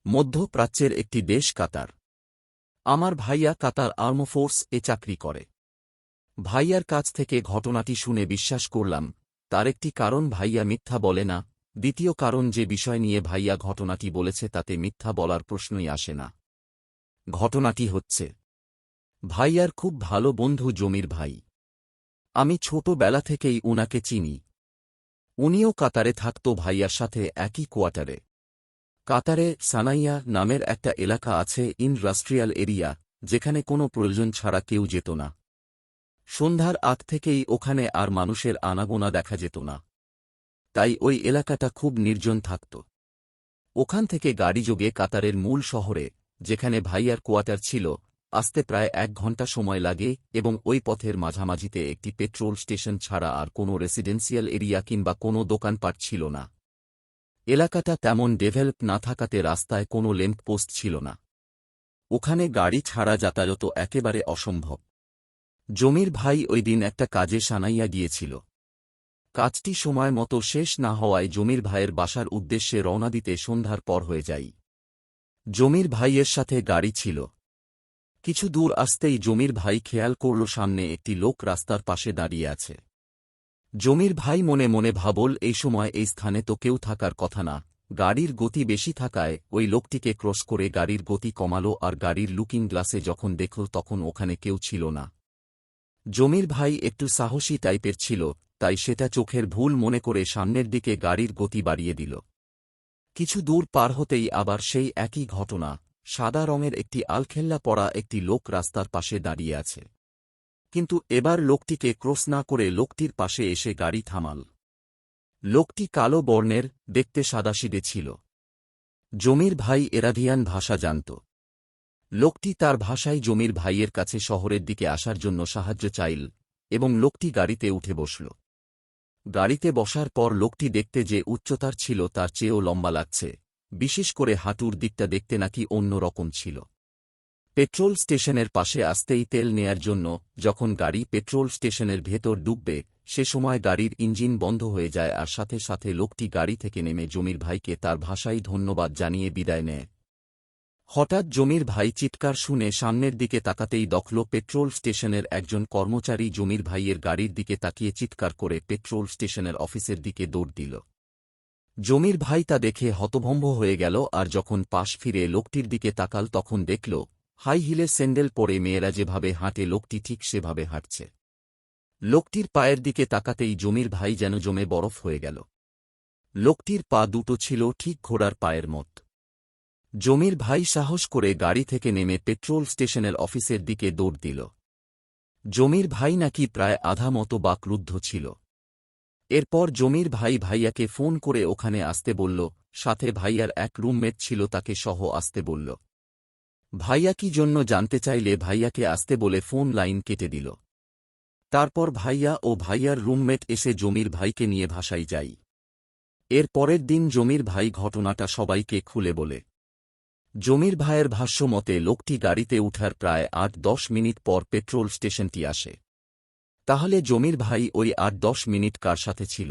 মধ্যপ্রাচ্যের একটি দেশ কাতার। আমার ভাইয়া কাতার আর্মফোর্স এ চাকরি করে। ভাইয়ার কাছ থেকে ঘটনাটি শুনে বিশ্বাস করলাম, তার একটি কারণ ভাইয়া মিথ্যা বলে না, দ্বিতীয় কারণ যে বিষয় নিয়ে ভাইয়া ঘটনাটি বলেছে তাতে মিথ্যা বলার প্রশ্নই আসে না। ঘটনাটি হচ্ছে, ভাইয়ার খুব ভালো বন্ধু জমির ভাই। আমি ছোটবেলা থেকেই উনাকে চিনি। উনিও কাতারে থাকত ভাইয়ার সাথে একই কোয়ার্টারে। কাতারে সানাইয়া নামের একটা এলাকা আছে, ইন্ডাস্ট্রিয়াল এরিয়া, যেখানে কোনো প্রয়োজন ছাড়া কেউ যেত না। সন্ধ্যার আগ থেকেই ওখানে আর মানুষের আনাগোনা দেখা যেত না। তাই ওই এলাকাটা খুব নির্জন থাকত। ওখান থেকে গাড়িযোগে কাতারের মূল শহরে, যেখানে ভাইয়ার কোয়ার্টার ছিল, আসতে প্রায় 1 ঘণ্টা সময় লাগে এবং ওই পথের মাঝামাঝিতে একটি পেট্রোল স্টেশন ছাড়া আর কোনো রেসিডেন্সিয়াল এরিয়া কিংবা কোনো দোকানপাট ছিল না। এলাকাটা তেমন ডেভেলপ না থাকাতে রাস্তায় কোনো ল্যাম্প পোস্ট ছিল না। ওখানে গাড়ি ছাড়া যাতায়াত একেবারে অসম্ভব। জমির ভাই ওই দিন একটা কাজে সানাইয়া গিয়েছিল। কাজটি সময় মতো শেষ না হওয়ায় জমির ভাইয়ের বাসার উদ্দেশ্যে রওনা দিতে সন্ধ্যার পর হয়ে যাই। জমির ভাইয়ের সাথে গাড়ি ছিল। কিছু দূর আসতেই জমির ভাই খেয়াল করল সামনে একটি লোক রাস্তার পাশে দাঁড়িয়ে আছে। জমির ভাই মনে মনে ভাবল, এই সময় এই স্থানে তো কেউ থাকার কথা না। গাড়ির গতি বেশি থাকায় ওই লোকটিকে ক্রস করে গাড়ির গতি কমালো আর গাড়ির লুকিং গ্লাসে যখন দেখল তখন ওখানে কেউ ছিল না। জমির ভাই একটু সাহসী টাইপের ছিল, তাই সেটা চোখের ভুল মনে করে সামনের দিকে গাড়ির গতি বাড়িয়ে দিল। কিছু দূর পার হতেই আবার সেই একই ঘটনা। সাদা রঙের একটি আলখেল্লা পরা একটি লোক রাস্তার পাশে দাঁড়িয়ে আছে। কিন্তু এবার লোকটিকে ক্রস না করে লোকটির পাশে এসে গাড়ি থামাল। লোকটি কালো বর্ণের, দেখতে সাদাসিধে ছিল। জমির ভাই এরাভিয়ান ভাষা জানত। লোকটি তার ভাষায় জমির ভাইয়ের কাছে শহরের দিকে আসার জন্য সাহায্য চাইল এবং লোকটি গাড়িতে উঠে বসল। গাড়িতে বসার পর লোকটি দেখতে যে উচ্চতার ছিল তার চেয়েও লম্বা লাগছে, বিশেষ করে হাঁটুর দিকটা দেখতে নাকি অন্য রকম ছিল। পেট্রোল স্টেশনের পাশে আসতেই তেল নেয়ার জন্য যখন গাড়ি পেট্রোল স্টেশনের ভেতর ডুববে, সে সময় গাড়ির ইঞ্জিন বন্ধ হয়ে যায় আর সাথে সাথে লোকটি গাড়ি থেকে নেমে জমির ভাইকে তার ভাষায় ধন্যবাদ জানিয়ে বিদায় নেয়। হঠাৎ জমির ভাই চিৎকার শুনে সামনের দিকে তাকাতেই দেখল পেট্রোল স্টেশনের একজন কর্মচারী জমির ভাইয়ের গাড়ির দিকে তাকিয়ে চিৎকার করে পেট্রোল স্টেশনের অফিসের দিকে দৌড় দিল। জমির ভাই তা দেখে হতভম্ব হয়ে গেল আর যখন পাশ ফিরে লোকটির দিকে তাকাল তখন দেখল হাই হিলের স্যান্ডেল পরে মেয়েরা যেভাবে হাঁটে লোকটি ঠিক সেভাবে হাঁটছে। লোকটির পায়ের দিকে তাকাতেই জমির ভাই যেন জমে বরফ হয়ে গেল। লোকটির পা দুটো ছিল ঠিক ঘোড়ার পায়ের মত। জমির ভাই সাহস করে গাড়ি থেকে নেমে পেট্রোল স্টেশনের অফিসের দিকে দৌড় দিল। জমির ভাই নাকি প্রায় আধা মতো বাকরুদ্ধ ছিল। এরপর জমির ভাই ভাইয়াকে ফোন করে ওখানে আসতে বলল, সাথে ভাইয়ার এক রুমমেট ছিল তাকে সহ আসতে বলল। ভাইয়া কি জন্য জানতে চাইলে ভাইয়াকে আসতে বলে ফোন লাইন কেটে দিল। তারপর ভাইয়া ও ভাইয়ার রুমমেট এসে জমির ভাইকে নিয়ে ভাষায় যাই। এর পরের দিন জমির ভাই ঘটনাটা সবাইকে খুলে বলে। জমির ভাইয়ের ভাষ্য মতে লোকটি গাড়িতে উঠার প্রায় 8-10 মিনিট পর পেট্রোল স্টেশনটি আসে। তাহলে জমির ভাই ওই 8-10 মিনিট কার সাথে ছিল?